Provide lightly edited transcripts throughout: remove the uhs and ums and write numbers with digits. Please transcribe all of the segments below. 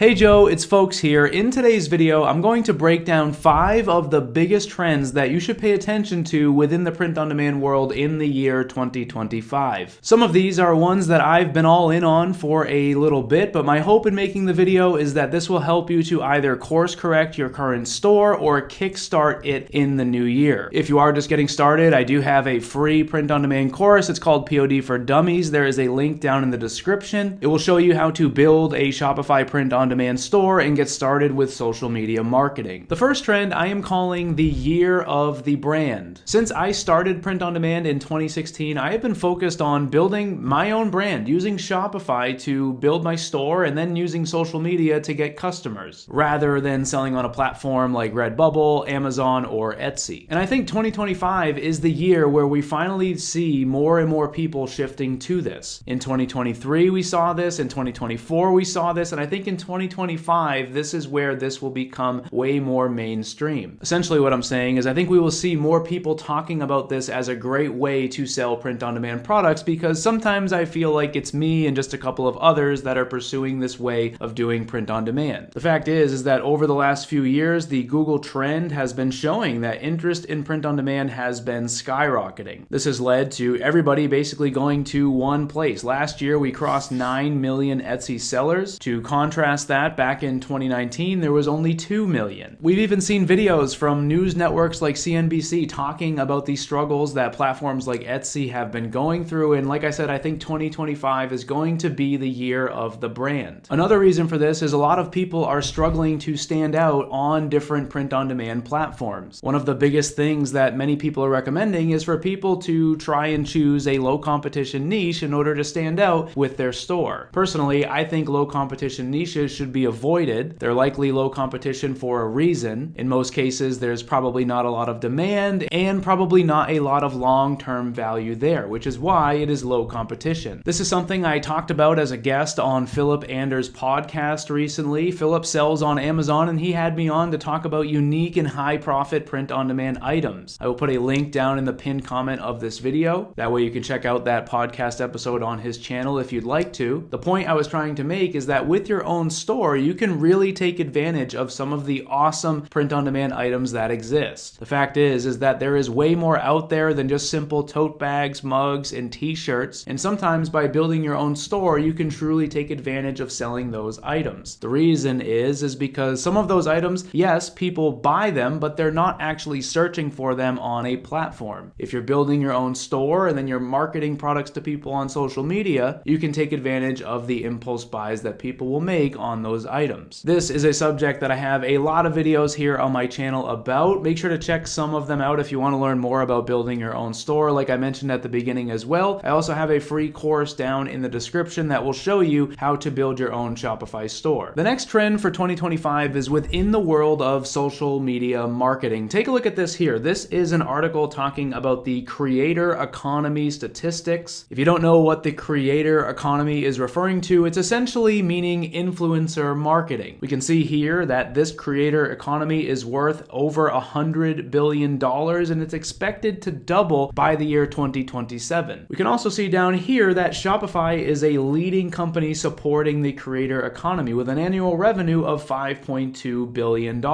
Hey Joe, it's Folks here. In today's video, I'm going to break down 5 of the biggest trends that you should pay attention to within the print-on-demand world in the year 2025. Some of these are ones that I've been all in on for a little bit, but my hope in making the video is that this will help you to either course correct your current store or kickstart it in the new year. If you are just getting started, I do have a free print-on-demand course. It's called POD for Dummies. There is a link down in the description. It will show you how to build a Shopify print-on-demand store and get started with social media marketing. The first trend I am calling the year of the brand. Since I started print on demand in 2016, I have been focused on building my own brand, using Shopify to build my store and then using social media to get customers, rather than selling on a platform like Redbubble, Amazon, or Etsy. And I think 2025 is the year where we finally see more and more people shifting to this. In 2023, we saw this. In 2024, we saw this. And I think in 2025, this is where this will become way more mainstream. Essentially what I'm saying is I think we will see more people talking about this as a great way to sell print-on-demand products, because sometimes I feel like it's me and just a couple of others that are pursuing this way of doing print-on-demand. The fact is that over the last few years, the Google trend has been showing that interest in print-on-demand has been skyrocketing. This has led to everybody basically going to one place. Last year, we crossed 9 million Etsy sellers. To contrast that, back in 2019, there was only 2 million. We've even seen videos from news networks like CNBC talking about the struggles that platforms like Etsy have been going through. And like I said, I think 2025 is going to be the year of the brand. Another reason for this is a lot of people are struggling to stand out on different print-on-demand platforms. One of the biggest things that many people are recommending is for people to try and choose a low competition niche in order to stand out with their store. Personally, I think low competition niches should be avoided. They're likely low competition for a reason. In most cases, there's probably not a lot of demand and probably not a lot of long-term value there, which is why it is low competition. This is something I talked about as a guest on Philip Anders' podcast recently. Philip sells on Amazon, and he had me on to talk about unique and high-profit print-on-demand items. I will put a link down in the pinned comment of this video. That way you can check out that podcast episode on his channel if you'd like to. The point I was trying to make is that with your own store, you can really take advantage of some of the awesome print-on-demand items that exist. The fact is that there is way more out there than just simple tote bags, mugs, and t-shirts, and sometimes by building your own store, you can truly take advantage of selling those items. The reason is because some of those items, yes, people buy them, but they're not actually searching for them on a platform. If you're building your own store and then you're marketing products to people on social media, you can take advantage of the impulse buys that people will make on those items. This is a subject that I have a lot of videos here on my channel about. Make sure to check some of them out if you want to learn more about building your own store, like I mentioned at the beginning as well. I also have a free course down in the description that will show you how to build your own Shopify store. The next trend for 2025 is within the world of social media marketing. Take a look at this here. This is an article talking about the creator economy statistics. If you don't know what the creator economy is referring to, it's essentially meaning influencer marketing. We can see here that this creator economy is worth over $100 billion, and it's expected to double by the year 2027. We can also see down here that Shopify is a leading company supporting the creator economy with an annual revenue of $5.2 billion.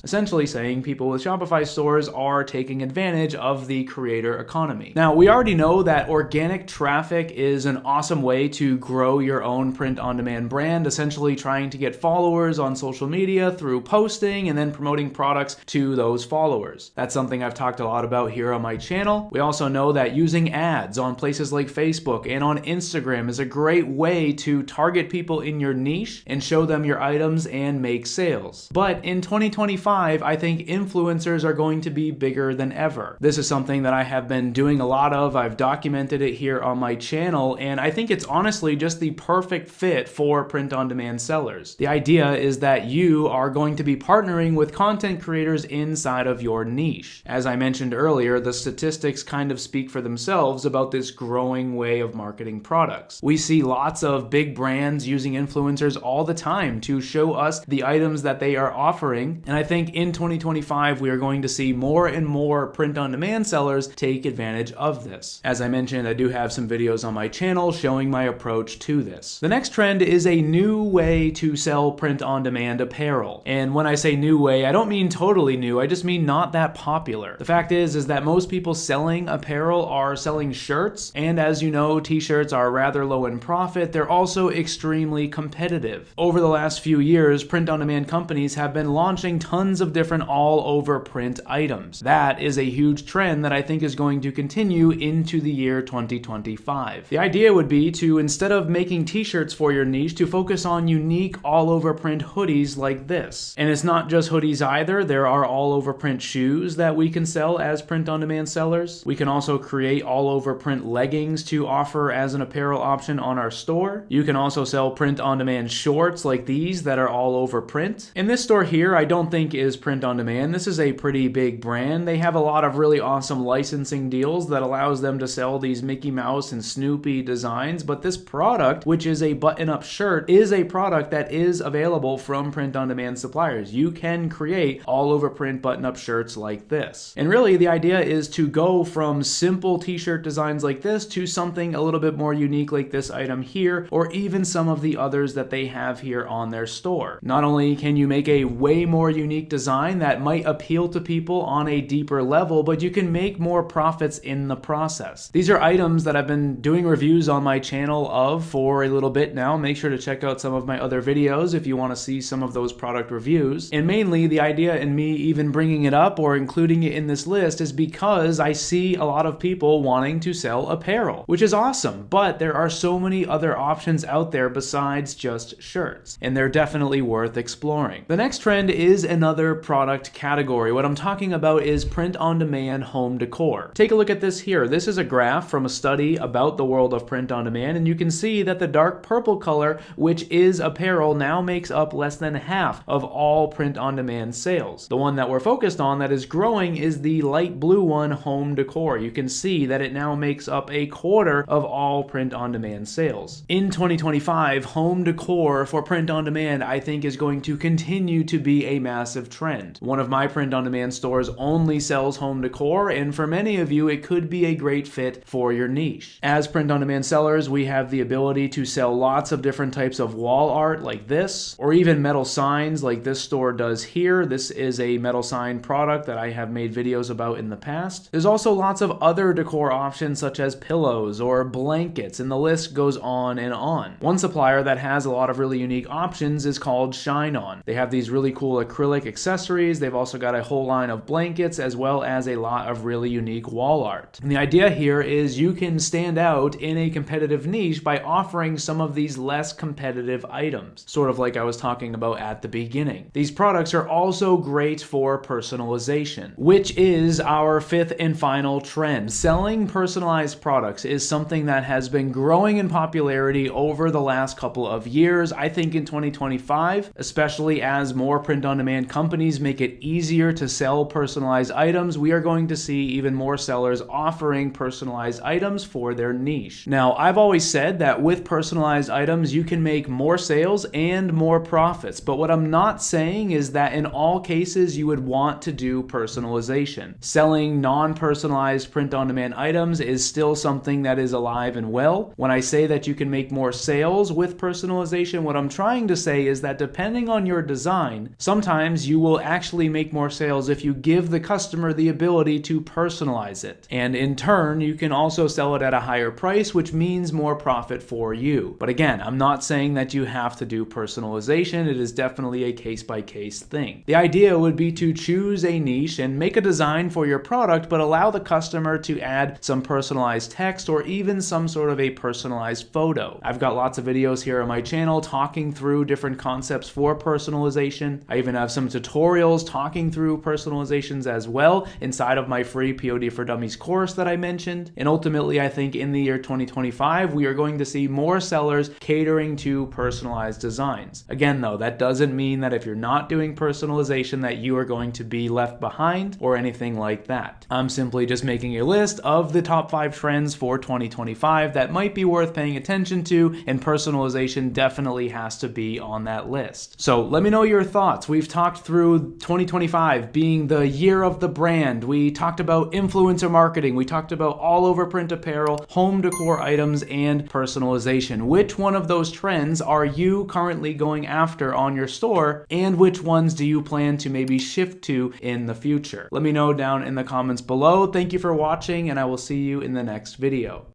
Essentially saying people with Shopify stores are taking advantage of the creator economy. Now, we already know that organic traffic is an awesome way to grow your own print-on-demand brand, essentially trying to get followers on social media through posting and then promoting products to those followers. That's something I've talked a lot about here on my channel. We also know that using ads on places like Facebook and on Instagram is a great way to target people in your niche and show them your items and make sales. But in 2025, I think influencers are going to be bigger than ever. This is something that I have been doing a lot of. I've documented it here on my channel, and I think it's honestly just the perfect fit for print-on-demand sellers. The idea is that you are going to be partnering with content creators inside of your niche. As I mentioned earlier, the statistics kind of speak for themselves about this growing way of marketing products. We see lots of big brands using influencers all the time to show us the items that they are offering, and I think in 2025 we are going to see more and more print-on-demand sellers take advantage of this. As I mentioned, I do have some videos on my channel showing my approach to this. The next trend is a new way to sell print-on-demand apparel. And when I say new way, I don't mean totally new, I just mean not that popular. The fact is that most people selling apparel are selling shirts, and as you know, t-shirts are rather low in profit. They're also extremely competitive. Over the last few years, print-on-demand companies have been launching tons of different all-over print items. That is a huge trend that I think is going to continue into the year 2025. The idea would be to, instead of making t-shirts for your niche, to focus on unique all-over print hoodies like this. And it's not just hoodies either. There are all-over print shoes that we can sell as print-on-demand sellers. We can also create all-over print leggings to offer as an apparel option on our store. You can also sell print-on-demand shorts like these that are all-over print. And this store here I don't think is print-on-demand. This is a pretty big brand. They have a lot of really awesome licensing deals that allows them to sell these Mickey Mouse and Snoopy designs, but this product, which is a button-up shirt, is a product that is available from print-on-demand suppliers. You can create all-over print button-up shirts like this. And really, the idea is to go from simple t-shirt designs like this to something a little bit more unique like this item here, or even some of the others that they have here on their store. Not only can you make a way more unique design that might appeal to people on a deeper level, but you can make more profits in the process. These are items that I've been doing reviews on my channel of for a little bit now. Make sure to check out some of my other videos if you want to see some of those product reviews. And mainly the idea in me even bringing it up or including it in this list is because I see a lot of people wanting to sell apparel, which is awesome, but there are so many other options out there besides just shirts, and they're definitely worth exploring. The next trend is another product category. What I'm talking about is print-on-demand home decor. Take a look at this here. This is a graph from a study about the world of print-on-demand, and you can see that the dark purple color, which is apparel, now makes up less than half of all print-on-demand sales. The one that we're focused on that is growing is the light blue one, home decor. You can see that it now makes up a quarter of all print-on-demand sales. In 2025, home decor for print-on-demand I think is going to continue to be a massive trend. One of my print-on-demand stores only sells home decor, and for many of you it could be a great fit for your niche. As print-on-demand sellers, we have the ability to sell lots of different types of wall art like this, or even metal signs like this store does here. This is a metal sign product that I have made videos about in the past. There's also lots of other decor options such as pillows or blankets, and the list goes on and on. One supplier that has a lot of really unique options is called Shine On. They have these really cool acrylic accessories. They've also got a whole line of blankets as well as a lot of really unique wall art. And the idea here is you can stand out in a competitive niche by offering some of these less competitive items, sort of like I was talking about at the beginning. These products are also great for personalization, which is our fifth and final trend. Selling personalized products is something that has been growing in popularity over the last couple of years. I think in 2025, especially as more print-on-demand companies make it easier to sell personalized items, we are going to see even more sellers offering personalized items for their niche. Now, I've always said that with personalized items, you can make more sales and more profits, but what I'm not saying is that in all cases you would want to do personalization. Selling non-personalized print-on-demand items is still something that is alive and well. When I say that you can make more sales with personalization, what I'm trying to say is that depending on your design, sometimes you will actually make more sales if you give the customer the ability to personalize it. And in turn, you can also sell it at a higher price, which means more profit for you. But again, I'm not saying that you have to do personalization. It is definitely a case-by-case thing. The idea would be to choose a niche and make a design for your product, but allow the customer to add some personalized text or even some sort of a personalized photo. I've got lots of videos here on my channel talking through different concepts for personalization. I even have some tutorials talking through personalizations as well inside of my free POD for Dummies course that I mentioned. And ultimately, I think in the year 2025, we are going to see more sellers catering to personalized designs. Again, though, that doesn't mean that if you're not doing personalization that you are going to be left behind or anything like that. I'm simply just making a list of the top 5 trends for 2025 that might be worth paying attention to, and personalization definitely has to be on that list. So let me know your thoughts. We've talked through 2025 being the year of the brand. We talked about influencer marketing. We talked about all over print apparel, home decor items, and personalization. Which one of those trends are you you currently going after on your store, and which ones do you plan to maybe shift to in the future? Let me know down in the comments below. Thank you for watching, and I will see you in the next video.